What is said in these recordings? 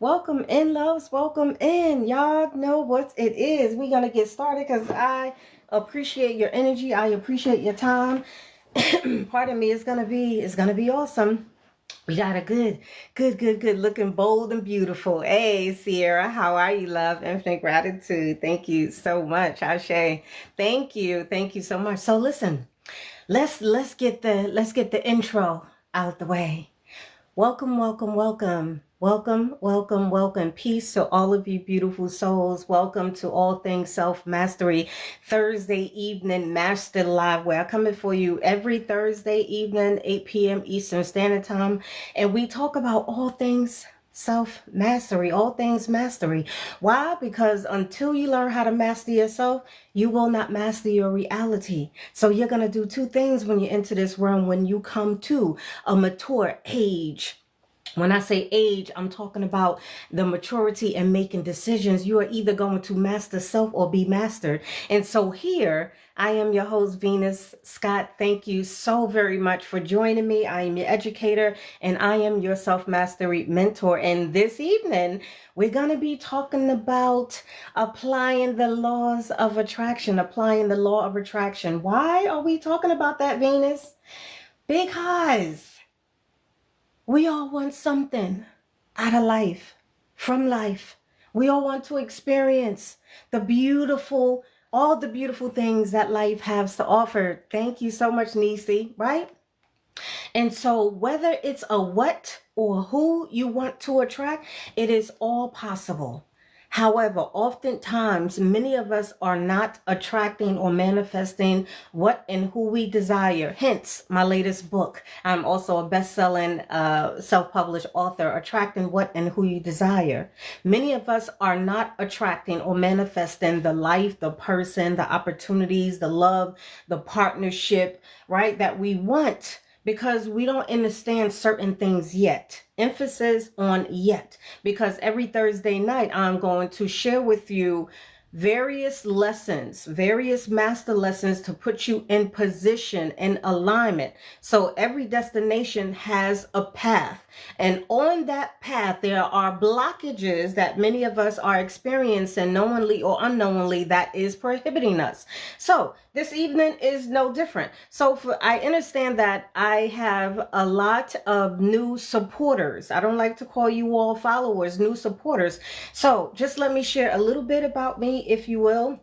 Welcome in, loves. Welcome in. Y'all know what it is. We're gonna get started because I appreciate your energy. I appreciate your time. Pardon me. It's gonna be awesome. We got a good looking, bold and beautiful. Hey, Sierra, how are you, love? Infinite gratitude. Thank you so much, Ashe. Thank you so much. So listen, let's get the intro out the way. Welcome. Peace to all of you beautiful souls. Welcome to All Things Self Mastery Thursday evening Master Live, where I come in for you every Thursday evening, 8 p.m. Eastern Standard Time. And we talk about all things self mastery, all things mastery. Why? Because until you learn how to master yourself, you will not master your reality. So you're going to do two things when you enter this realm, when you come to a mature age. When I say age, I'm talking about the maturity and making decisions. You are either going to master self or be mastered. And so here, I am your host, Venus Scott. Thank you so very much for joining me. I am your educator and I am your self-mastery mentor. And this evening, we're going to be talking about applying the laws of attraction, applying the law of attraction. Why are we talking about that, Venus? Because we all want something out of life, from life. We all want to experience all the beautiful things that life has to offer. Thank you so much, Nisi, right? And so whether it's a what or who you want to attract, it is all possible. However, oftentimes, many of us are not attracting or manifesting what and who we desire. Hence, my latest book. I'm also a best-selling self-published author, Attracting What and Who You Desire. Many of us are not attracting or manifesting the life, the person, the opportunities, the love, the partnership, right, that we want, because we don't understand certain things yet. Emphasis on yet, because every Thursday night I'm going to share with you various lessons, various master lessons to put you in position and alignment. So every destination has a path. And on that path, there are blockages that many of us are experiencing knowingly or unknowingly that is prohibiting us. So this evening is no different. So I understand that I have a lot of new supporters. I don't like to call you all followers, new supporters. So just let me share a little bit about me, if you will.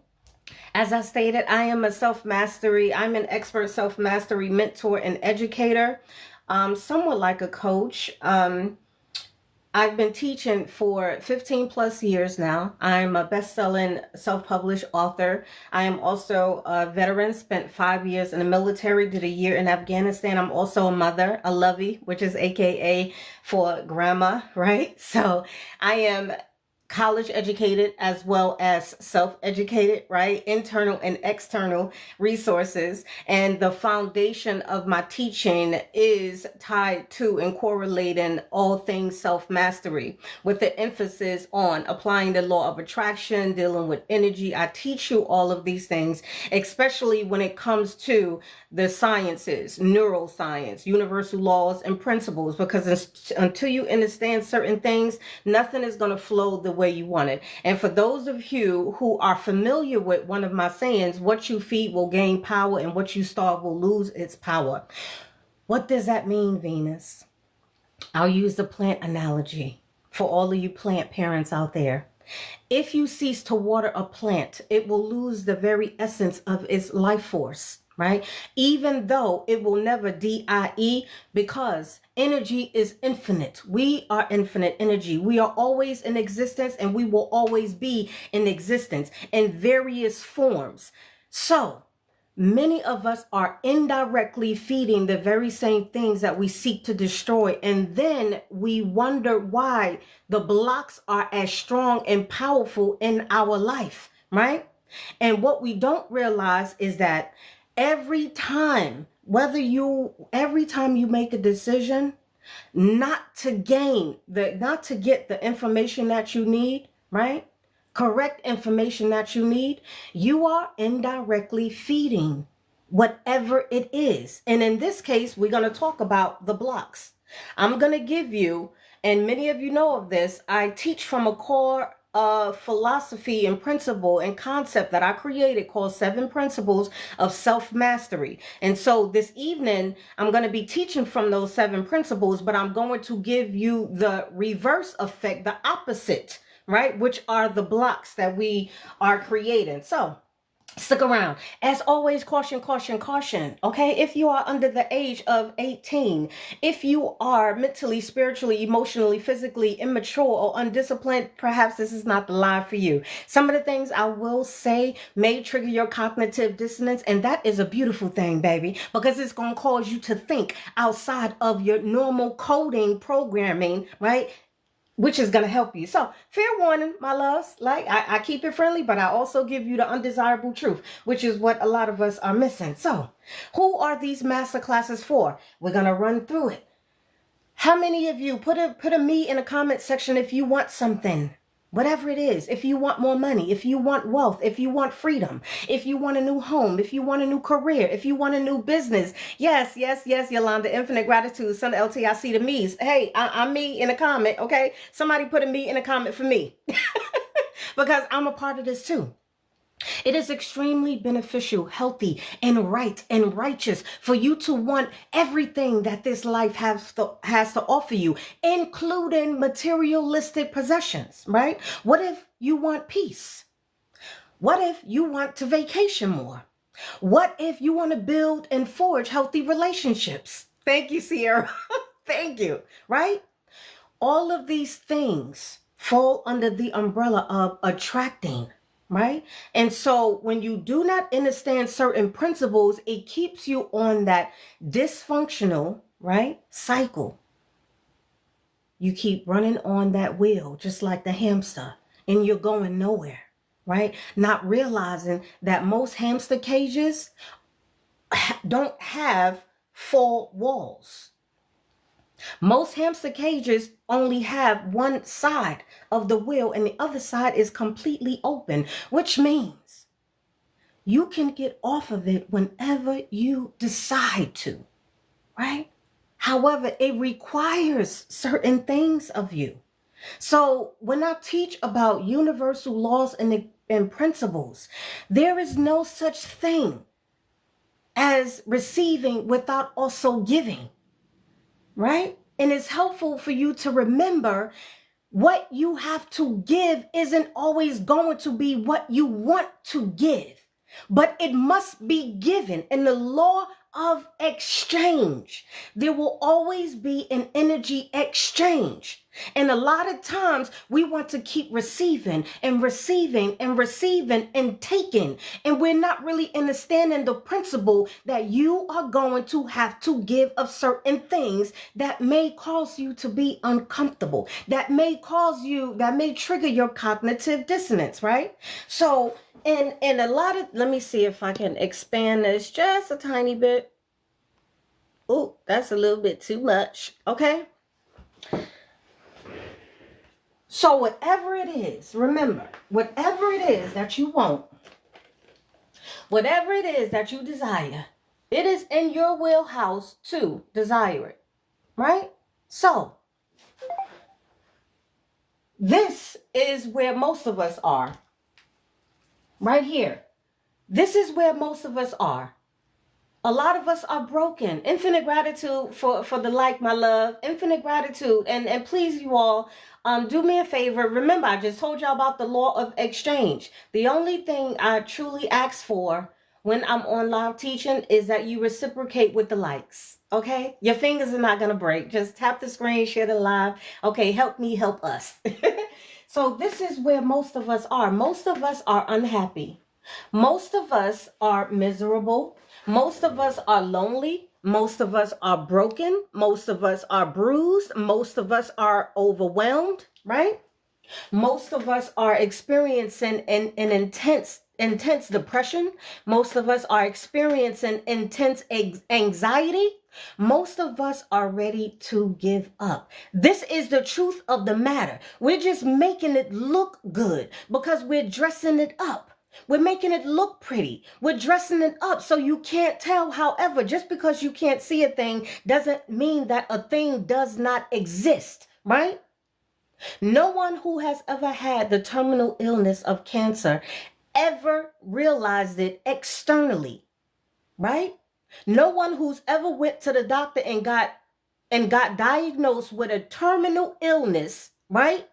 As I stated, I'm an expert self-mastery mentor and educator, somewhat like a coach. I've been teaching for 15 plus years now. I'm a best-selling self-published author. I am also a veteran, spent 5 years in the military, did a year in Afghanistan. I'm also a mother, a lovey, which is AKA for grandma, right? So I am college educated as well as self-educated, right? Internal and external resources. And the foundation of my teaching is tied to and correlating all things self-mastery, with the emphasis on applying the law of attraction, dealing with energy. I teach you all of these things, especially when it comes to the sciences, neuroscience, universal laws and principles, because until you understand certain things, nothing is going to flow the way you want it. And for those of you who are familiar with one of my sayings, what you feed will gain power and what you starve will lose its power. What does that mean, Venus? I'll use the plant analogy for all of you plant parents out there. If you cease to water a plant, it will lose the very essence of its life force, right? Even though it will never die, because energy is infinite. We are infinite energy. We are always in existence and we will always be in existence in various forms. So many of us are indirectly feeding the very same things that we seek to destroy. And then we wonder why the blocks are as strong and powerful in our life, right? And what we don't realize is that every time you make a decision not to get the information that you need, right? Correct information that you need, you are indirectly feeding whatever it is. And in this case, we're going to talk about the blocks. I'm going to give you And many of you know of this. I teach from a core philosophy and principle and concept that I created called 7 Principles of Self-Mastery. And so this evening, I'm going to be teaching from those 7 principles, but I'm going to give you the reverse effect, the opposite, right? Which are the blocks that we are creating. So stick around. As always, caution, caution, caution. Okay, if you are under the age of 18, if you are mentally, spiritually, emotionally, physically immature or undisciplined, perhaps this is not the live for you. Some of the things I will say may trigger your cognitive dissonance, and that is a beautiful thing, baby, because it's going to cause you to think outside of your normal coding programming, right? Which is going to help you. So fair warning, my loves, like I keep it friendly, but I also give you the undesirable truth, which is what a lot of us are missing. So who are these master classes for? We're going to run through it. How many of you put a me in the comment section if you want something? Whatever it is, if you want more money, if you want wealth, if you want freedom, if you want a new home, if you want a new career, if you want a new business. Yes, yes, yes, Yolanda, infinite gratitude. Son of LTIC to me's. Hey, I'm me in a comment, okay? Somebody put a me in a comment for me because I'm a part of this too. It is extremely beneficial, healthy, and right and righteous for you to want everything that this life has to offer you, including materialistic possessions, right? What if you want peace? What if you want to vacation more? What if you want to build and forge healthy relationships? Thank you, Sierra. Thank you, right? All of these things fall under the umbrella of attracting, right? And so when you do not understand certain principles, it keeps you on that dysfunctional, right, cycle. You keep running on that wheel, just like the hamster, and you're going nowhere, right? Not realizing that most hamster cages don't have 4 walls. Most hamster cages only have one side of the wheel and the other side is completely open, which means you can get off of it whenever you decide to, right? However, it requires certain things of you. So when I teach about universal laws and principles, there is no such thing as receiving without also giving. Right? And it's helpful for you to remember what you have to give isn't always going to be what you want to give, but it must be given. In the law of exchange, there will always be an energy exchange. And a lot of times we want to keep receiving and receiving and receiving and taking. And we're not really understanding the principle that you are going to have to give of certain things that may cause you to be uncomfortable, that may trigger your cognitive dissonance, right? So, and a lot of, let me see if I can expand this just a tiny bit. Oh, that's a little bit too much. Okay. So whatever it is, remember, whatever it is that you want, whatever it is that you desire, it is in your wheelhouse to desire it, right? So this is where most of us are, right here. This is where most of us are. A lot of us are broken. Infinite gratitude for the like, my love. Infinite gratitude. And please, you all, do me a favor. Remember, I just told y'all about the law of exchange. The only thing I truly ask for when I'm on live teaching is that you reciprocate with the likes. Okay? Your fingers are not going to break. Just tap the screen, share the live. Okay, help me, help us. So this is where most of us are. Most of us are unhappy. Most of us are miserable. Most of us are lonely. Most of us are broken. Most of us are bruised. Most of us are overwhelmed, right? Most of us are experiencing an intense depression. Most of us are experiencing intense anxiety. Most of us are ready to give up. This is the truth of the matter. We're just making it look good because we're dressing it up. We're making it look pretty. We're dressing it up so you can't tell. However, just because you can't see a thing doesn't mean that a thing does not exist, right? No one who has ever had the terminal illness of cancer ever realized it externally, right? No one who's ever went to the doctor and got diagnosed with a terminal illness, right?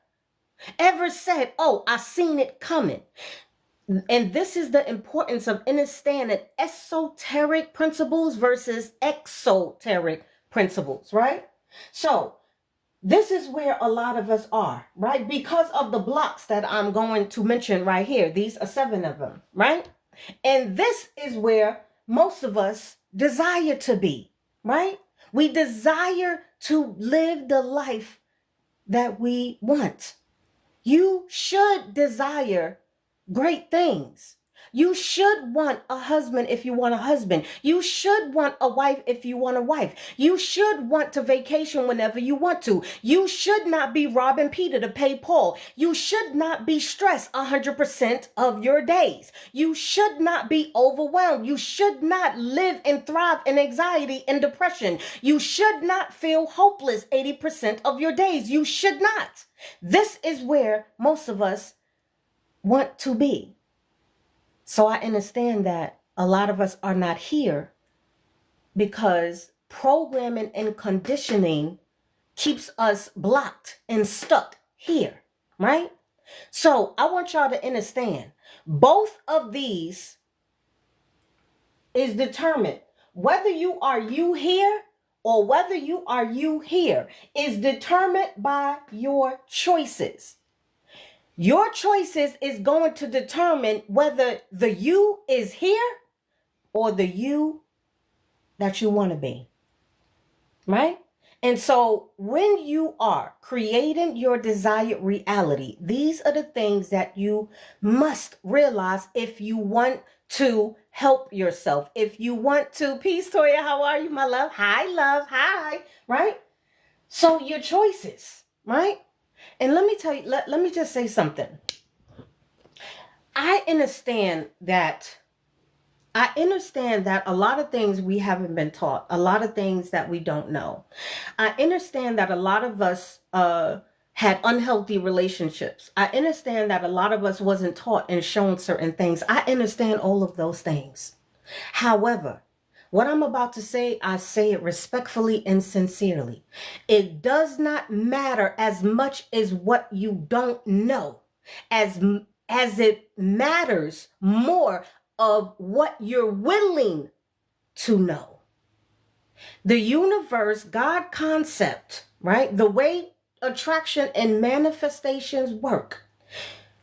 Ever said, "Oh, I seen it coming." And this is the importance of understanding esoteric principles versus exoteric principles, right? So, this is where a lot of us are, right? Because of the blocks that I'm going to mention right here. These are 7 of them, right? And this is where most of us desire to be, right? We desire to live the life that we want. You should desire great things. You should want a husband if you want a husband. You should want a wife if you want a wife. You should want to vacation whenever you want to. You should not be robbing Peter to pay Paul. You should not be stressed 100% of your days. You should not be overwhelmed. You should not live and thrive in anxiety and depression. You should not feel hopeless 80% of your days. You should not. This is where most of us want to be. So I understand that a lot of us are not here because programming and conditioning keeps us blocked and stuck here, right? So I want y'all to understand both of these is determined. Whether you are you here or whether you are you here is determined by your choices. Your choices is going to determine whether the you is here or the you that you want to be, right? And so when you are creating your desired reality, these are the things that you must realize if you want to help yourself. If you want to, peace, Toya, how are you, my love? Hi, love, hi, right? So your choices, right? And let me tell you, let me just say something. I understand that a lot of things we haven't been taught, a lot of things that we don't know. I understand that a lot of us had unhealthy relationships. I understand that a lot of us wasn't taught and shown certain things. I understand all of those things. However, what I'm about to say, I say it respectfully and sincerely. It does not matter as much as what you don't know, as it matters more of what you're willing to know. The universe, God concept, right? The way attraction and manifestations work.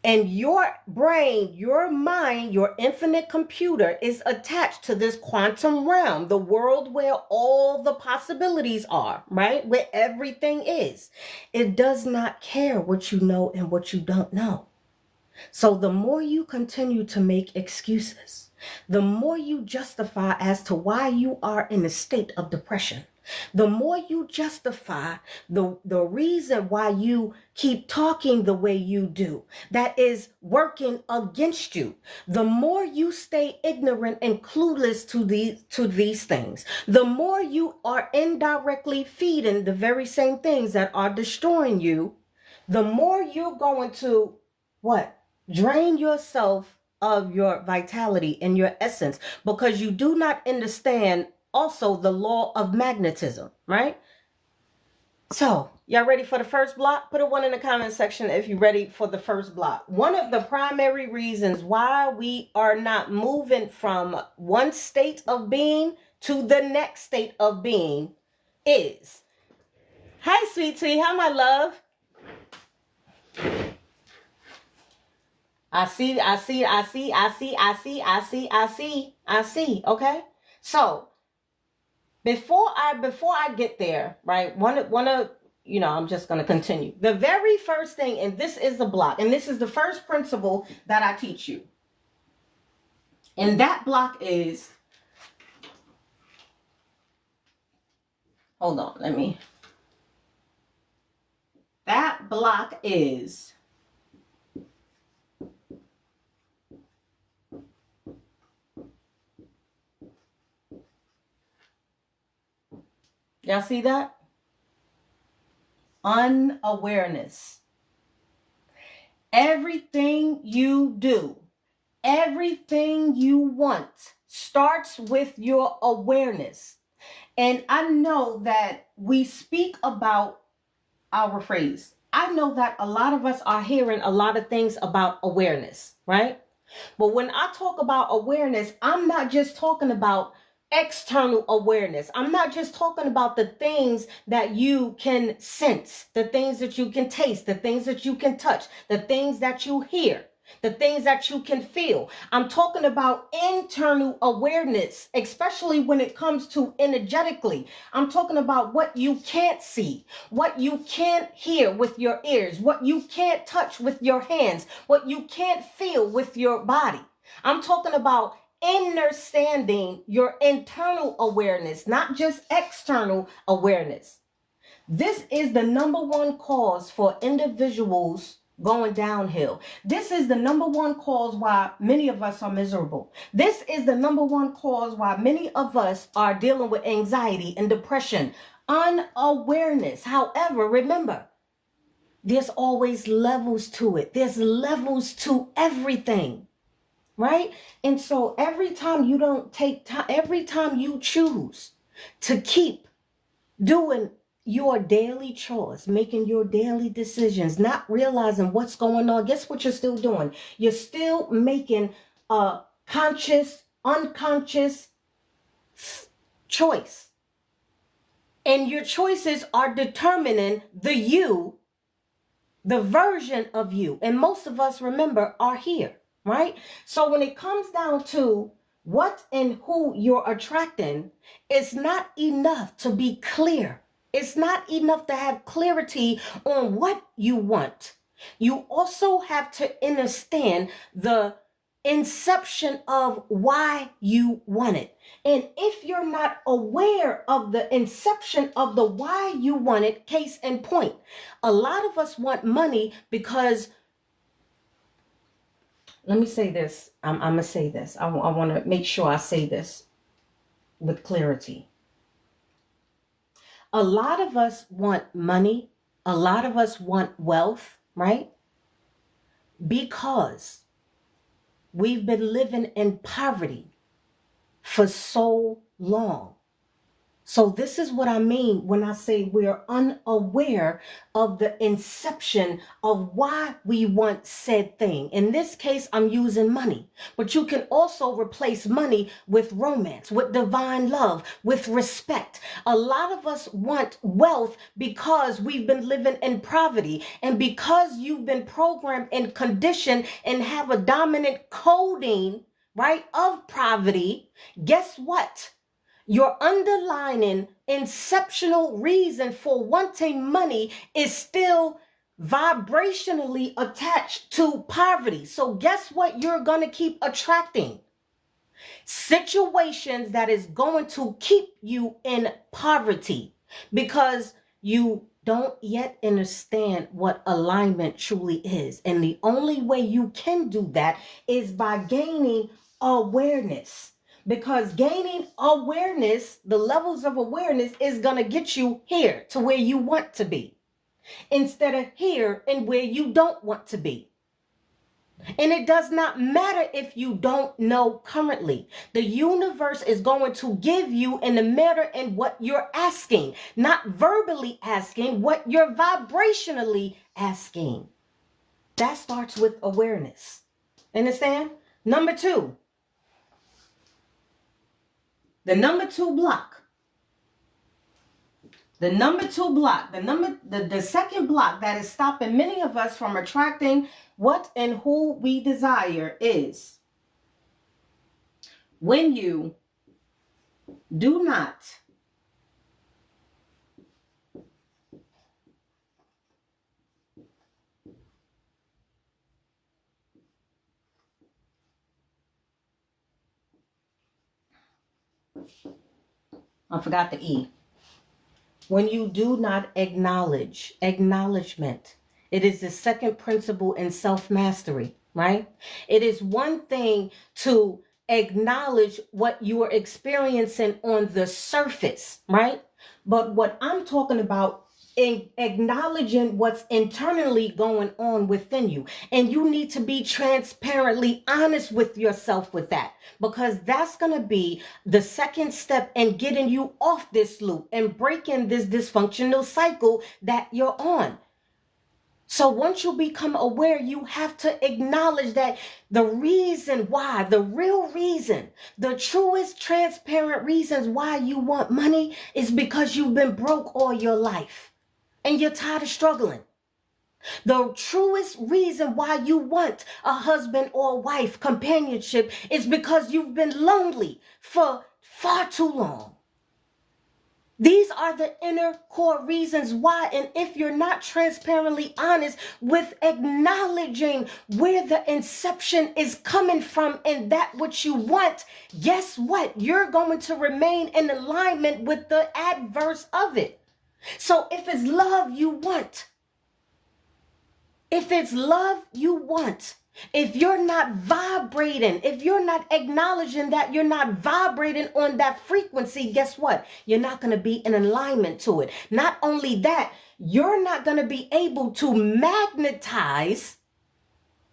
And your brain, your mind, your infinite computer is attached to this quantum realm, the world where all the possibilities are, right? Where everything is. It does not care what you know and what you don't know. So the more you continue to make excuses, the more you justify as to why you are in a state of depression, the more you justify the reason why you keep talking the way you do, that is working against you, the more you stay ignorant and clueless to these things, the more you are indirectly feeding the very same things that are destroying you, the more you're going to what? Drain yourself of your vitality and your essence because you do not understand also the law of magnetism, right? So, y'all ready for the first block? Put a 1 in the comment section if you're ready for the first block. One of the primary reasons why we are not moving from one state of being to the next state of being is, hi, sweet tea, how my love? I see. Okay. So before I get there, right? I'm just gonna continue. The very first thing, and this is the block, and this is the first principle that I teach you. And that block is, hold on, that block is y'all see that? Unawareness. Everything you do, everything you want starts with your awareness. And I know that we speak about our phrase. I know that a lot of us are hearing a lot of things about awareness, right? But when I talk about awareness, I'm not just talking about external awareness. I'm not just talking about the things that you can sense, the things that you can taste, the things that you can touch, the things that you hear, the things that you can feel. I'm talking about internal awareness, especially when it comes to energetically. I'm talking about what you can't see, what you can't hear with your ears, what you can't touch with your hands, what you can't feel with your body. I'm talking about understanding your internal awareness, not just external awareness. This is the number one cause for individuals going downhill. This is the number one cause why many of us are miserable. This is the number one cause why many of us are dealing with anxiety and depression. Unawareness. However, remember, there's always levels to it. There's levels to everything. Right? And so every time you don't take time, every time you choose to keep doing your daily chores, making your daily decisions, not realizing what's going on, guess what you're still doing? You're still making a conscious, unconscious choice. And your choices are determining the version of you. And most of us, remember, are here. Right? So when it comes down to what and who you're attracting, it's not enough to be clear. It's not enough to have clarity on what you want. You also have to understand the inception of why you want it. And if you're not aware of the inception of the why you want it, case in point, a lot of us want money because, let me say this. I'm going to say this. I want to make sure I say this with clarity. A lot of us want money. A lot of us want wealth, right? Because we've been living in poverty for so long. So this is what I mean when I say we're unaware of the inception of why we want said thing. In this case, I'm using money, but you can also replace money with romance, with divine love, with respect. A lot of us want wealth because we've been living in poverty, and because you've been programmed and conditioned and have a dominant coding, right, of poverty. Guess what? Your underlying inceptional reason for wanting money is still vibrationally attached to poverty. So guess what you're going to keep attracting? Situations that is going to keep you in poverty because you don't yet understand what alignment truly is. And the only way you can do that is by gaining awareness. Because gaining awareness, the levels of awareness, is going to get you here to where you want to be instead of here and where you don't want to be. And it does not matter if you don't know currently. The universe is going to give you in the matter in what you're asking, not verbally asking, what you're vibrationally asking. That starts with awareness. Understand? Number two. The number two block. The second block that is stopping many of us from attracting what and who we desire is when you do not I forgot the E. When you do not acknowledge, acknowledgement. It is the second principle in self-mastery, right? It is one thing to acknowledge what you are experiencing on the surface, right? But what I'm talking about acknowledging what's internally going on within you. And you need to be transparently honest with yourself with that, because that's going to be the second step in getting you off this loop and breaking this dysfunctional cycle that you're on. So once you become aware, you have to acknowledge that the reason why, the real reason, the truest transparent reasons why you want money is because you've been broke all your life and you're tired of struggling. The truest reason why you want a husband or wife companionship is because you've been lonely for far too long. These are the inner core reasons why. And if you're not transparently honest with acknowledging where the inception is coming from and that what you want, guess what? You're going to remain in alignment with the adverse of it. So if it's love you want, if you're not vibrating, if you're not acknowledging that you're not vibrating on that frequency, guess what? You're not going to be in alignment to it. Not only that, you're not going to be able to magnetize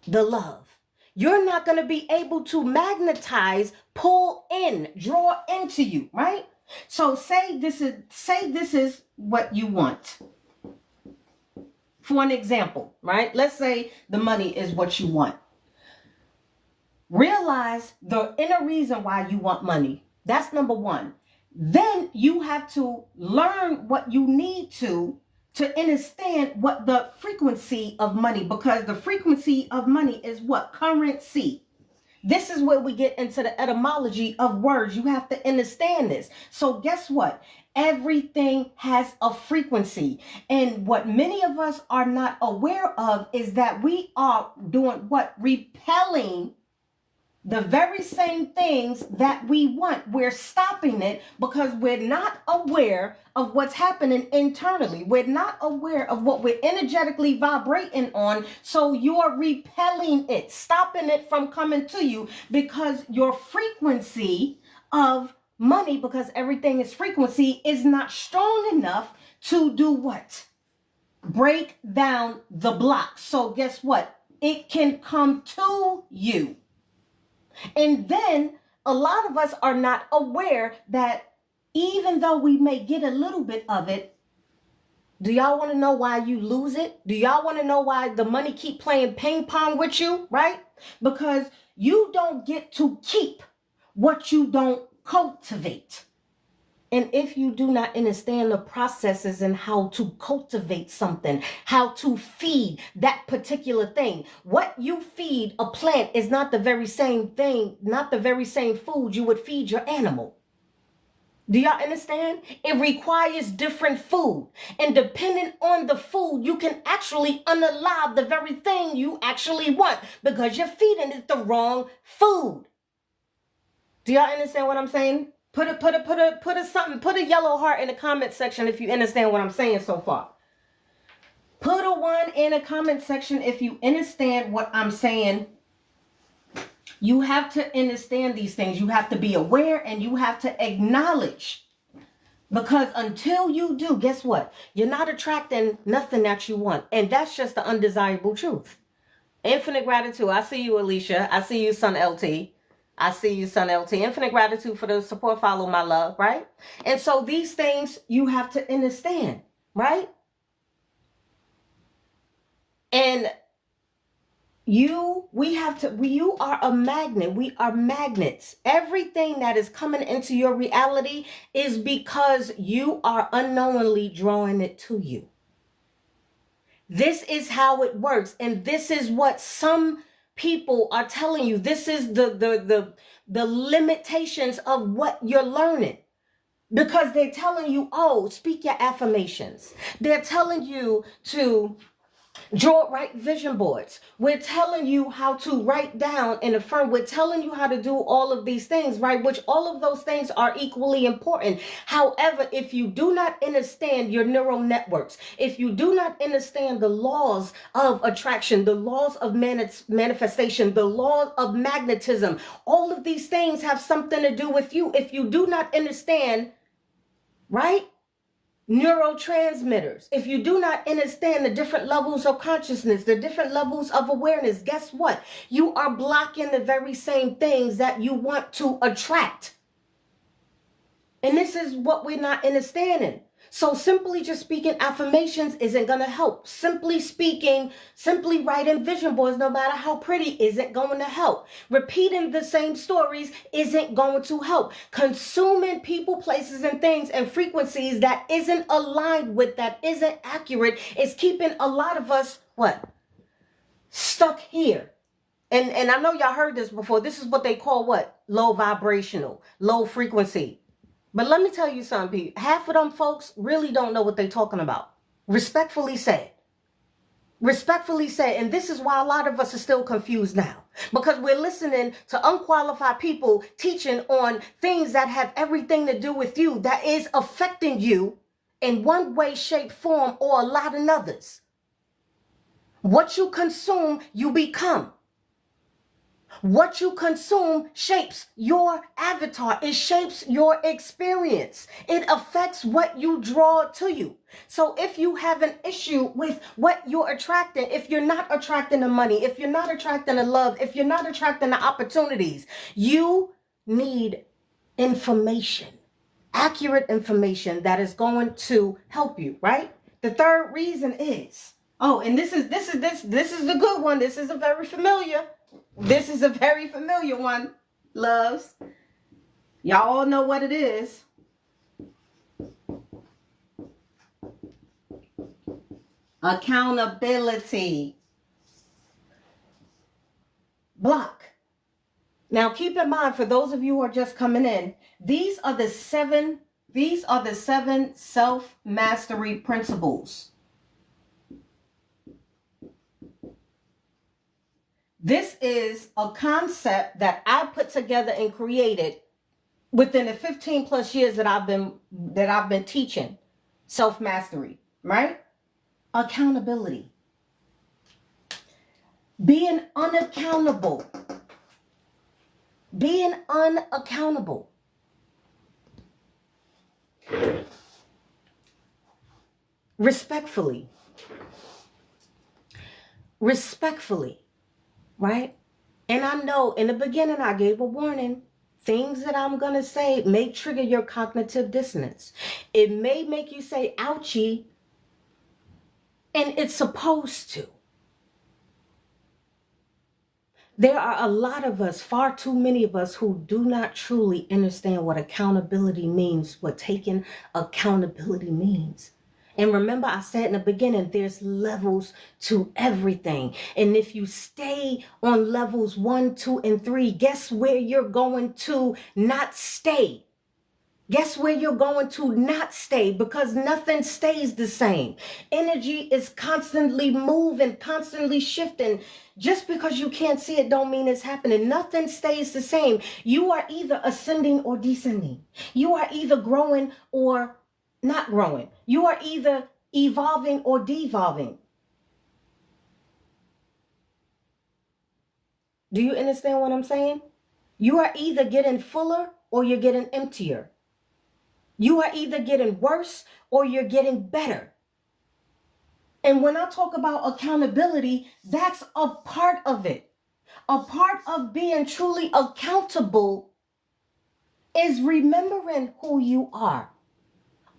the love. You're not going to be able to magnetize, pull in, draw into you, right? So say this is what you want. For an example, right? Let's say the money is what you want. Realize the inner reason why you want money. That's number one. Then you have to learn what you need to understand what the frequency of money, because the frequency of money is what? Currency. This is where we get into the etymology of words. You have to understand this. So guess what? Everything has a frequency. And what many of us are not aware of is that we are doing what? Repelling the very same things that we want. We're stopping it because we're not aware of what's happening internally. We're not aware of what we're energetically vibrating on. So you're repelling it, stopping it from coming to you, because your frequency of money, because everything is frequency, is not strong enough to do what? Break down the block. So guess what? It can come to you. And then a lot of us are not aware that even though we may get a little bit of it, do y'all want to know why you lose it? Do y'all want to know why the money keep playing ping pong with you, right? Because you don't get to keep what you don't cultivate. And if you do not understand the processes and how to cultivate something, how to feed that particular thing, what you feed a plant is not the very same thing, not the very same food you would feed your animal. Do y'all understand? It requires different food. And depending on the food, you can actually unalive the very thing you actually want because you're feeding it the wrong food. Do y'all understand what I'm saying? Put a yellow heart in the comment section if you understand what I'm saying so far. Put a 1 in the comment section if you understand what I'm saying. You have to understand these things. You have to be aware and you have to acknowledge. Because until you do, guess what? You're not attracting nothing that you want. And that's just the undesirable truth. Infinite gratitude. I see you, Alicia. I see you, son LT. I see you, son LT. Infinite gratitude for the support, follow, my love, right? And so these things you have to understand, right? And you are a magnet. We are magnets. Everything that is coming into your reality is because you are unknowingly drawing it to you. This is how it works. And this is what some people are telling you. This is the limitations of what you're learning, because they're telling you, oh, speak your affirmations. They're telling you to write vision boards. We're telling you how to write down and affirm. We're telling you how to do all of these things, right? Which all of those things are equally important. However, if you do not understand your neural networks, if you do not understand the laws of attraction, the laws of manifestation, the laws of magnetism, all of these things have something to do with you. If you do not understand, right? neurotransmitters. If you do not understand the different levels of consciousness, the different levels of awareness, guess what? You are blocking the very same things that you want to attract. And this is what we're not understanding. So simply just speaking affirmations isn't going to help. Simply speaking, simply writing vision boards, no matter how pretty, isn't going to help. Repeating the same stories isn't going to help. Consuming people, places, and things and frequencies that isn't aligned with, that isn't accurate, is keeping a lot of us, what? Stuck here. And I know y'all heard this before. This is what they call what? Low vibrational, low frequency. But let me tell you something, half of them folks really don't know what they're talking about. Respectfully said. Respectfully said. And this is why a lot of us are still confused now. Because we're listening to unqualified people teaching on things that have everything to do with you, that is affecting you in one way, shape, form, or a lot of others. What you consume, you become. What you consume shapes your avatar. It shapes your experience. It affects what you draw to you. So if you have an issue with what you're attracting, if you're not attracting the money, if you're not attracting the love, if you're not attracting the opportunities, you need information, accurate information that is going to help you, right? The third reason is, and this is the good one. This is a very familiar one, loves. Y'all all know what it is. Accountability. Block. Now keep in mind, for those of you who are just coming in, these are the seven self-mastery principles. This is a concept that I put together and created within the 15 plus years that I've been teaching self-mastery, right? Accountability. Being unaccountable. Being unaccountable. Respectfully. Right? And I know in the beginning I gave a warning. Things that I'm going to say may trigger your cognitive dissonance. It may make you say, ouchie. And it's supposed to. There are a lot of us, far too many of us, who do not truly understand what accountability means, what taking accountability means. And remember, I said in the beginning, there's levels to everything. And if you stay on levels 1, 2, and 3, guess where you're going to not stay? Guess where you're going to not stay? Because nothing stays the same. Energy is constantly moving, constantly shifting. Just because you can't see it don't mean it's happening. Nothing stays the same. You are either ascending or descending. You are either growing or not growing. You are either evolving or devolving. Do you understand what I'm saying? You are either getting fuller or you're getting emptier. You are either getting worse or you're getting better. And when I talk about accountability, that's a part of it. A part of being truly accountable is remembering who you are.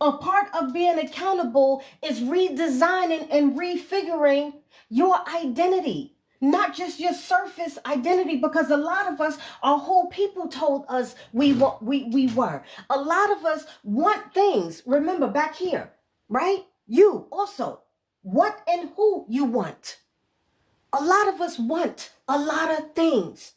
A part of being accountable is redesigning and refiguring your identity, not just your surface identity, because a lot of us are who people told us we were. A lot of us want things. Remember back here, right? You also, what and who you want. A lot of us want a lot of things.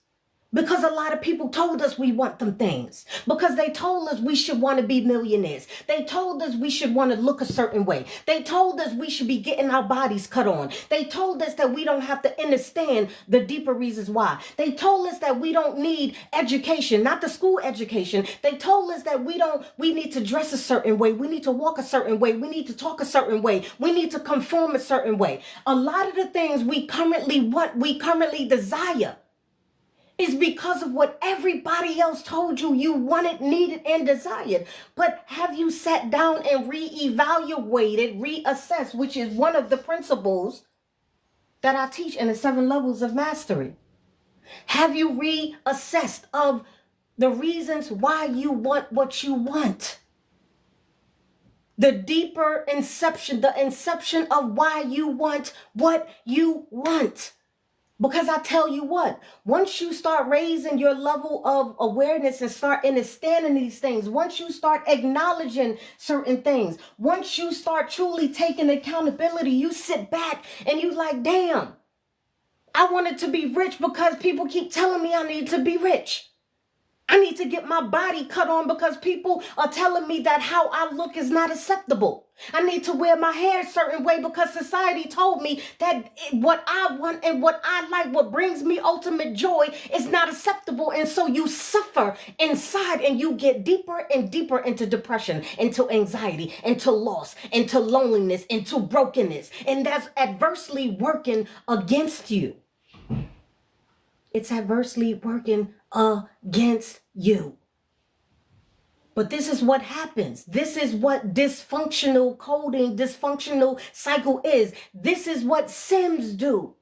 Because a lot of people told us we want them things. Because they told us we should want to be millionaires. They told us we should want to look a certain way. They told us we should be getting our bodies cut on. They told us that we don't have to understand the deeper reasons why. They told us that we don't need education, not the school education. They told us that we need to dress a certain way. We need to walk a certain way. We need to talk a certain way. We need to conform a certain way. A lot of the things we currently want, we currently desire, is because of what everybody else told you you wanted, needed, and desired. But have you sat down and reevaluated, reassessed, which is one of the principles that I teach in the 7 levels of mastery? Have you reassessed of the reasons why you want what you want? The deeper inception, the inception of why you want what you want. Because I tell you what, once you start raising your level of awareness and start understanding these things, once you start acknowledging certain things, once you start truly taking accountability, you sit back and you like, damn, I wanted to be rich because people keep telling me I need to be rich. I need to get my body cut on because people are telling me that how I look is not acceptable. I need to wear my hair a certain way because society told me that what I want and what I like, what brings me ultimate joy, is not acceptable. And so you suffer inside and you get deeper and deeper into depression, into anxiety, into loss, into loneliness, into brokenness. And that's adversely working against you. It's adversely working against you. But this is what happens. This is what dysfunctional coding, dysfunctional cycle is. This is what Sims do.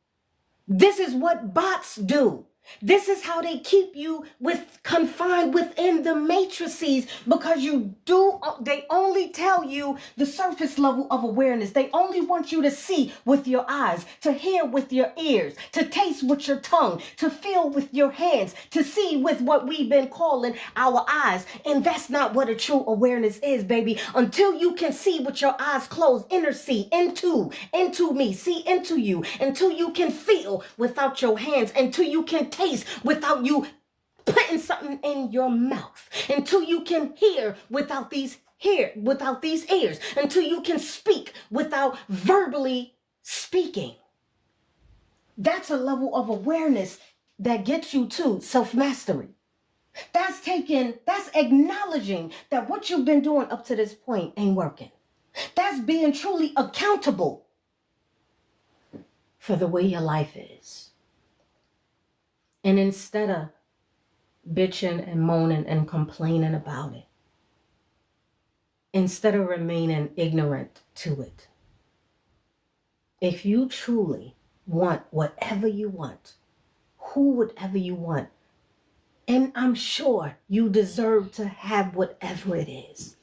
This is what bots do. This is how they keep you confined within the matrices, because they only tell you the surface level of awareness. They only want you to see with your eyes, to hear with your ears, to taste with your tongue, to feel with your hands, to see with what we've been calling our eyes. And that's not what a true awareness is, baby. Until you can see with your eyes closed, see into me, see into you, until you can feel without your hands, until you can taste without you putting something in your mouth, until you can hear without these ears, until you can speak without verbally speaking. That's a level of awareness that gets you to self-mastery. That's acknowledging that what you've been doing up to this point ain't working. That's being truly accountable for the way your life is. And instead of bitching and moaning and complaining about it, instead of remaining ignorant to it, if you truly want whatever you want, whoever you want, and I'm sure you deserve to have whatever it is,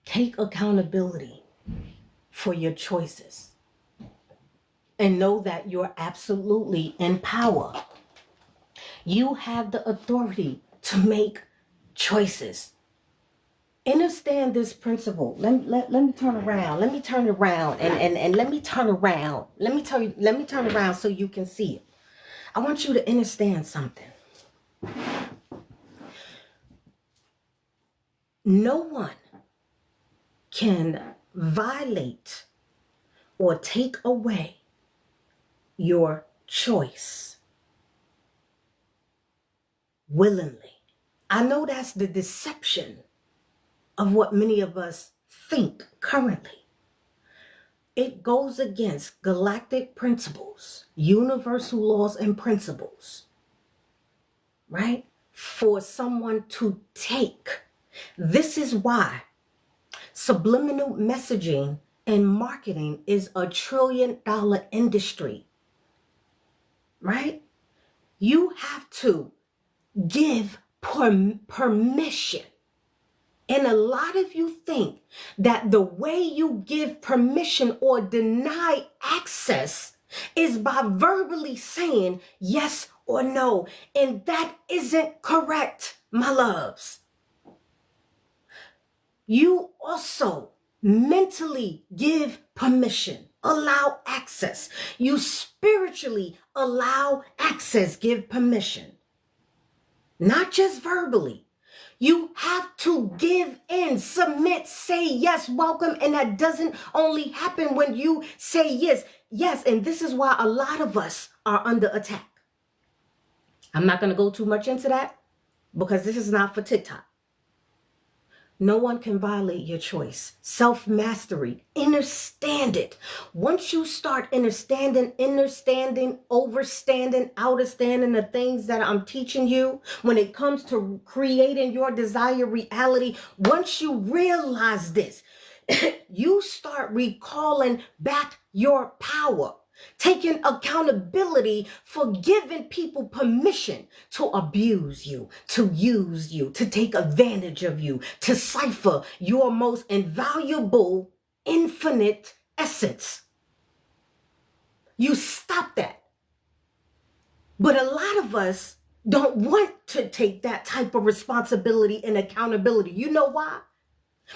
take accountability for your choices. And know that you're absolutely in power. You have the authority to make choices. Understand this principle. Let me turn around. Let me turn around and let me turn around. Let me turn around so you can see it. I want you to understand something. No one can violate or take away your choice willingly. I know that's the deception of what many of us think currently. It goes against galactic principles, universal laws and principles, right? For someone to take. This is why subliminal messaging and marketing is a $1 trillion industry. Right? You have to give permission. And a lot of you think that the way you give permission or deny access is by verbally saying yes or no. And that isn't correct, my loves. You also mentally give permission, allow access. You spiritually allow access, give permission. Not just verbally. You have to give in, submit, say yes, welcome. And that doesn't only happen when you say yes. Yes, and this is why a lot of us are under attack. I'm not going to go too much into that because this is not for TikTok. No one can violate your choice. Self-mastery. Understand it. Once you start understanding, overstanding, understanding the things that I'm teaching you when it comes to creating your desired reality, once you realize this, you start recalling back your power. Taking accountability for giving people permission to abuse you, to use you, to take advantage of you, to cipher your most invaluable, infinite essence. You stop that. But a lot of us don't want to take that type of responsibility and accountability. You know why?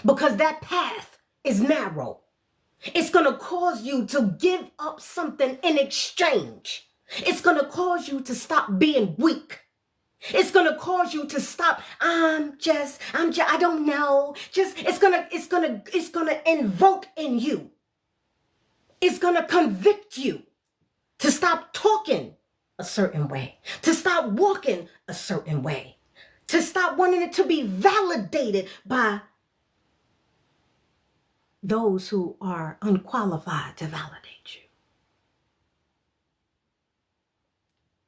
Because that path is narrow. It's going to cause you to give up something in exchange. It's going to cause you to stop being weak. It's going to cause you to stop. I don't know. It's going to invoke in you. It's going to convict you to stop talking a certain way, to stop walking a certain way, to stop wanting it to be validated by those who are unqualified to validate you.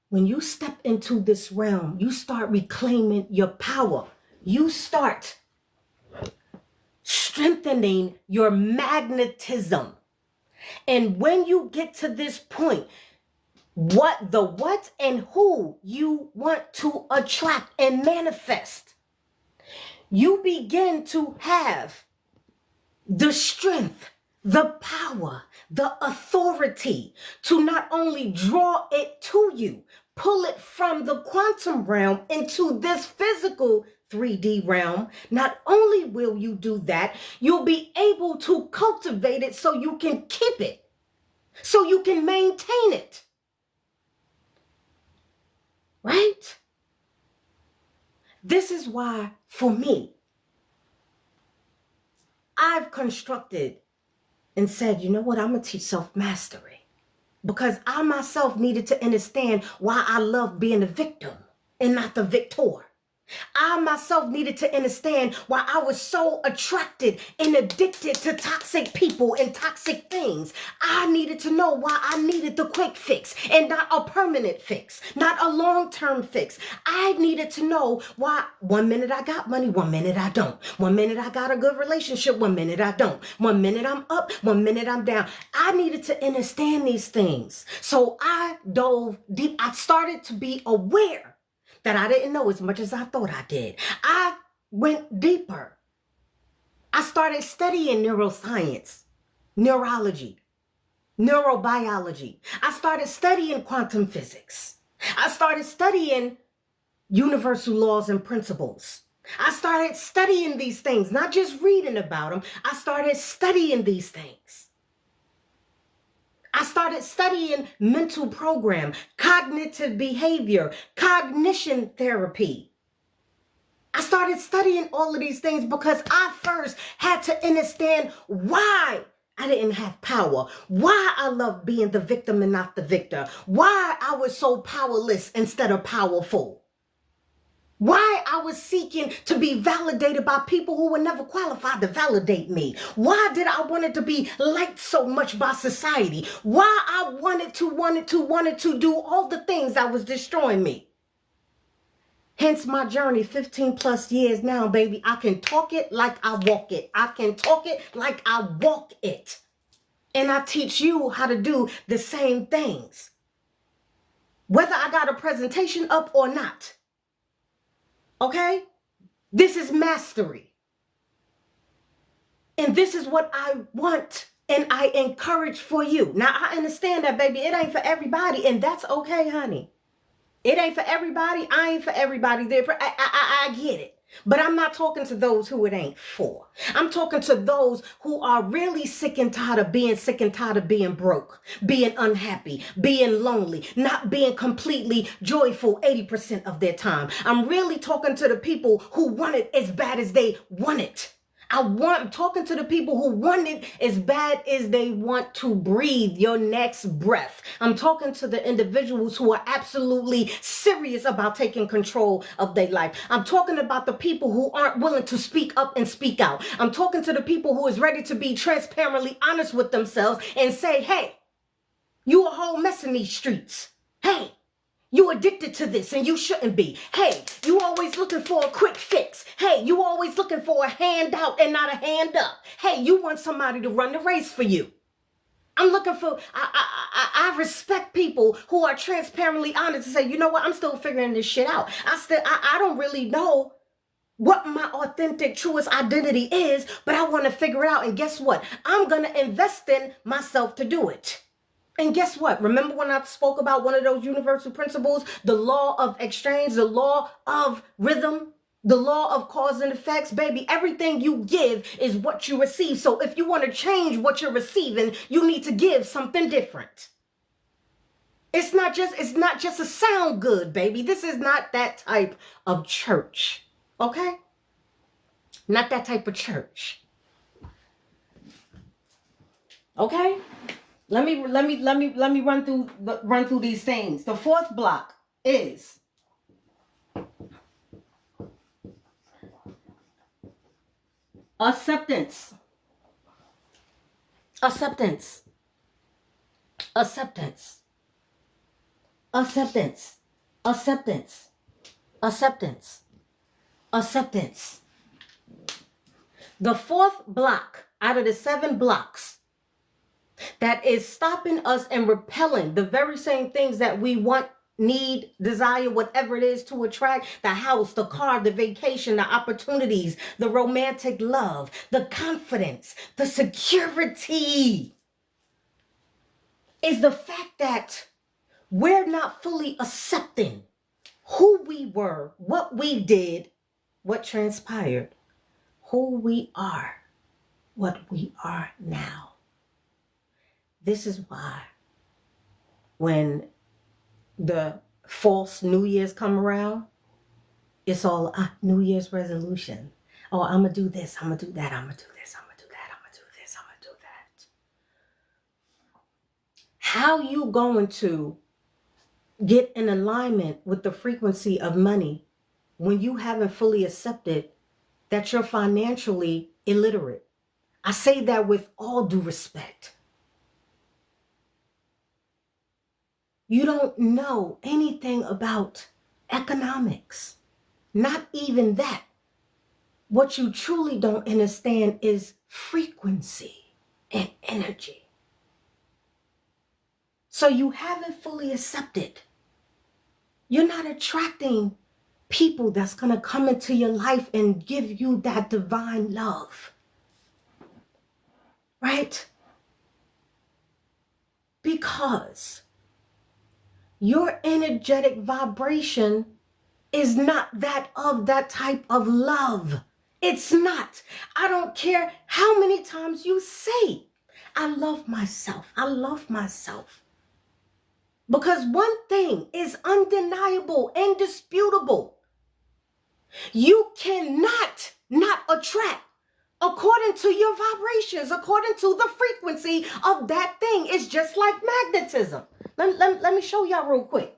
When you step into this realm, you start reclaiming your power. You start strengthening your magnetism. And when you get to this point, what and who you want to attract and manifest, you begin to have the strength, the power, the authority to not only draw it to you, pull it from the quantum realm into this physical 3D realm. Not only will you do that, you'll be able to cultivate it so you can keep it, so you can maintain it. Right? This is why, for me, I've constructed and said, you know what, I'm going to teach self-mastery. Because I myself needed to understand why I love being a victim and not the victor. I myself needed to understand why I was so attracted and addicted to toxic people and toxic things. I needed to know why I needed the quick fix and not a permanent fix, not a long-term fix. I needed to know why 1 minute I got money, 1 minute I don't. 1 minute I got a good relationship, 1 minute I don't. 1 minute I'm up, 1 minute I'm down. I needed to understand these things. So I dove deep. I started to be aware that I didn't know as much as I thought I did. I went deeper. I started studying neuroscience, neurology, neurobiology. I started studying quantum physics. I started studying universal laws and principles. I started studying these things, not just reading about them. I started studying these things. I started studying mental program, cognitive behavior, cognition therapy. I started studying all of these things because I first had to understand why I didn't have power, why I loved being the victim and not the victor, why I was so powerless instead of powerful. Why I was seeking to be validated by people who were never qualified to validate me. Why did I want it to be liked so much by society? Why I wanted to do all the things that was destroying me. Hence my journey, 15 plus years now, baby. I can talk it like I walk it. I can talk it like I walk it. And I teach you how to do the same things. Whether I got a presentation up or not. Okay? This is mastery. And this is what I want and I encourage for you. Now, I understand that, baby. It ain't for everybody, and that's okay, honey. It ain't for everybody. I ain't for everybody. I get it. But I'm not talking to those who it ain't for. I'm talking to those who are really sick and tired of being broke, being unhappy, being lonely, not being completely joyful 80% of their time. I'm really talking to the people who want it as bad as they want it. I'm talking to the people who want it as bad as they want to breathe your next breath. I'm talking to the individuals who are absolutely serious about taking control of their life. I'm talking about the people who aren't willing to speak up and speak out. I'm talking to the people who is ready to be transparently honest with themselves and say, hey, you a whole mess in these streets. Hey, you addicted to this and you shouldn't be. Hey, you always looking for a quick fix. Hey, you always looking for a handout and not a hand up. Hey, you want somebody to run the race for you. I'm looking for, I respect people who are transparently honest and say, you know what, I'm still figuring this shit out. I don't really know what my authentic, truest identity is, but I want to figure it out. And guess what? I'm going to invest in myself to do it. And guess what? Remember when I spoke about one of those universal principles, the law of exchange, the law of rhythm, the law of cause and effects? Baby, everything you give is what you receive. So if you want to change what you're receiving, you need to give something different. It's not just a sound good, baby. This is not that type of church. Okay? Not that type of church. Okay? Let me run through these things. The fourth block is acceptance. Acceptance. Acceptance. Acceptance. Acceptance. Acceptance. Acceptance. The fourth block out of the 7 blocks that is stopping us and repelling the very same things that we want, need, desire, whatever it is to attract: the house, the car, the vacation, the opportunities, the romantic love, the confidence, the security, is the fact that we're not fully accepting who we were, what we did, what transpired, who we are, what we are now. This is why when the false New Year's come around, it's all New Year's resolution. Oh, I'm going to do this. I'm going to do that. I'm going to do this. I'm going to do that. I'm going to do this. I'm going to do that. How you going to get in alignment with the frequency of money when you haven't fully accepted that you're financially illiterate? I say that with all due respect. You don't know anything about economics. Not even that. What you truly don't understand is frequency and energy. So you haven't fully accepted. You're not attracting people that's going to come into your life and give you that divine love. Right? Because your energetic vibration is not that of that type of love. It's not. I don't care how many times you say, I love myself. I love myself. Because one thing is undeniable, indisputable. You cannot not attract according to your vibrations, according to the frequency of that thing. It's just like magnetism. Let me show y'all real quick.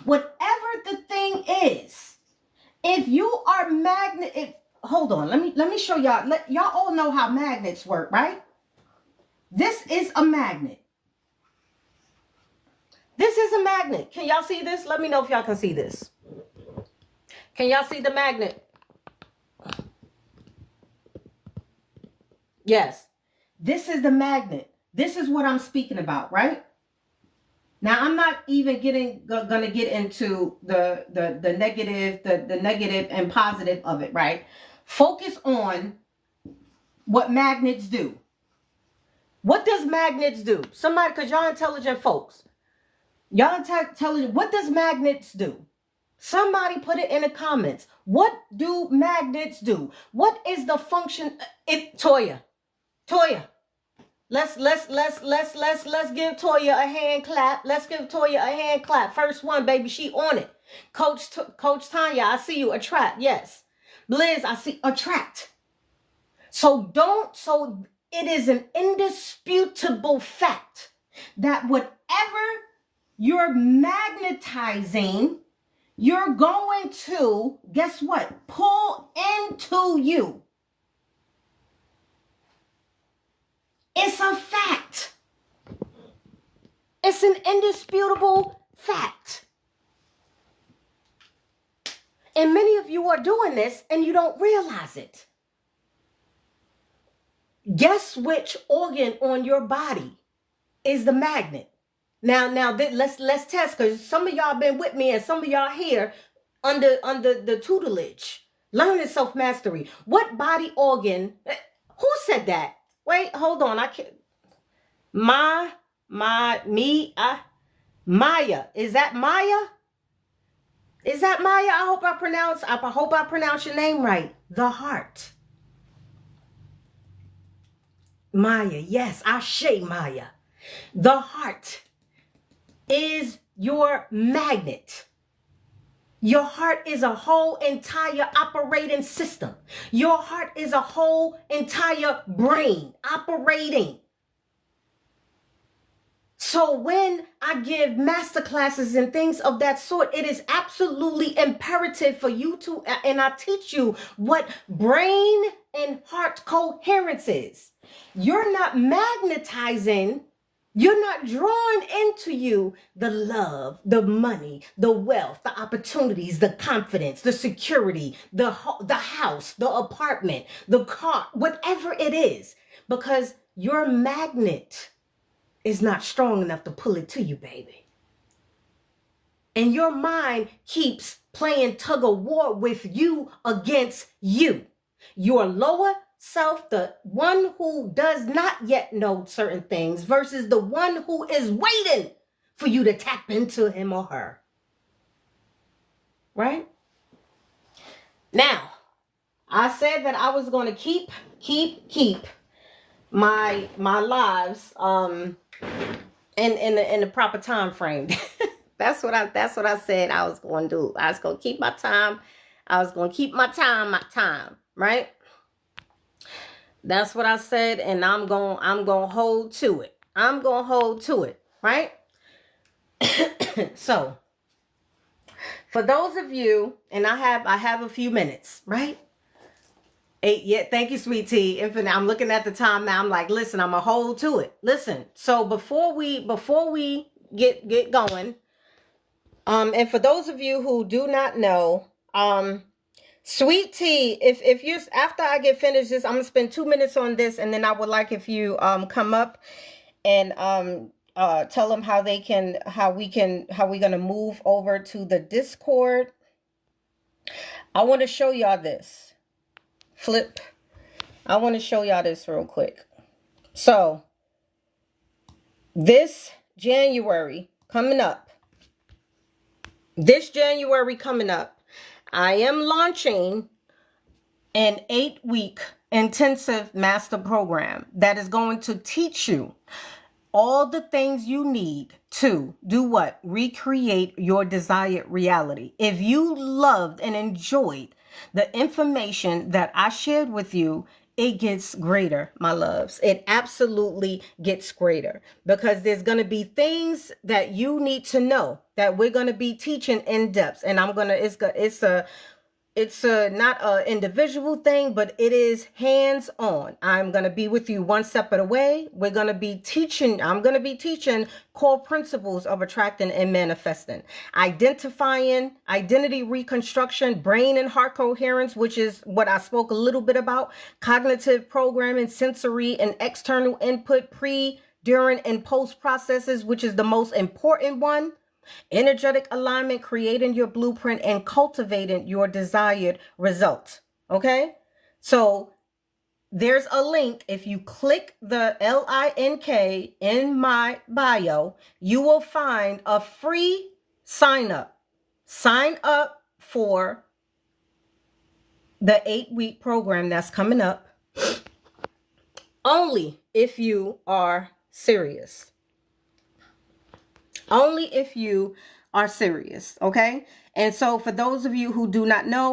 Whatever the thing is, if you are hold on, let me show y'all. Y'all all know how magnets work, right? This is a magnet. This is a magnet. Can y'all see this? Let me know if y'all can see this. Can y'all see the magnet? Yes. This is the magnet. This is what I'm speaking about, right? Now, I'm not even gonna get into the negative and positive of it, right? Focus on what magnets do. What does magnets do? Somebody, because y'all intelligent folks. Y'all intelligent. What does magnets do? Somebody put it in the comments. What do magnets do? What is the function? Toya. Let's give Toya a hand clap. Let's give Toya a hand clap. First one, baby, she on it. Coach Tanya, I see you. Attract, yes. Liz, I see attract. So it is an indisputable fact that whatever you're magnetizing, you're going to, guess what? Pull into you. It's a fact. It's an indisputable fact. And many of you are doing this and you don't realize it. Guess which organ on your body is the magnet? Now let's test, because some of y'all been with me and some of y'all here under the tutelage. Learning self-mastery. What body organ? Who said that? Wait, hold on. I can't. Maya. Is that Maya? Is that Maya? I hope I pronounce your name right. The heart. Maya, yes, Ashe Maya. The heart is your magnet. Your heart is a whole entire operating system. Your heart is a whole entire brain operating. So when I give masterclasses and things of that sort, it is absolutely imperative for you to, and I teach you what brain and heart coherence is. You're not magnetizing, you're not drawing into you the love, the money, the wealth, the opportunities, the confidence, the security, the house, the apartment, the car, whatever it is, because your magnet is not strong enough to pull it to you, baby. And your mind keeps playing tug of war with you against you. Your lower self, the one who does not yet know certain things, versus the one who is waiting for you to tap into him or her. Right? Now, I said that I was going to keep my lives in the proper time frame. That's what I said I was going to do. I was going to keep my time. I was going to keep my time, right? That's what I said, and I'm going to hold to it. I'm going to hold to it, right? So, for those of you, and I have a few minutes, right? Yeah, thank you, sweet tea. Infinite. I'm looking at the time now. I'm like, listen, I'm gonna hold to it. Listen. So before we get going, and for those of you who do not know, sweet tea. If you're after I get finished this, I'm gonna spend 2 minutes on this, and then I would like if you come up and tell them how we're gonna move over to the Discord. I want to show y'all this. Flip. I want to show y'all this real quick. So this January coming up, I am launching an 8-week intensive master program that is going to teach you all the things you need to do what? Recreate your desired reality. If you loved and enjoyed the information that I shared with you, it gets greater, my loves. It absolutely gets greater, because there's going to be things that you need to know that we're going to be teaching in depth. And it's not an individual thing, but it is hands-on. I'm going to be with you one step at a way. I'm going to be teaching core principles of attracting and manifesting. Identifying, identity reconstruction, brain and heart coherence, which is what I spoke a little bit about. Cognitive programming, sensory and external input, pre, during, and post processes, which is the most important one. Energetic alignment, creating your blueprint, and cultivating your desired result. Okay? So there's a link. If you click the link in my bio, you will find a free sign up. Sign up for the 8-week program that's coming up. Only if you are serious. Only if you are serious, okay? And so for those of you who do not know,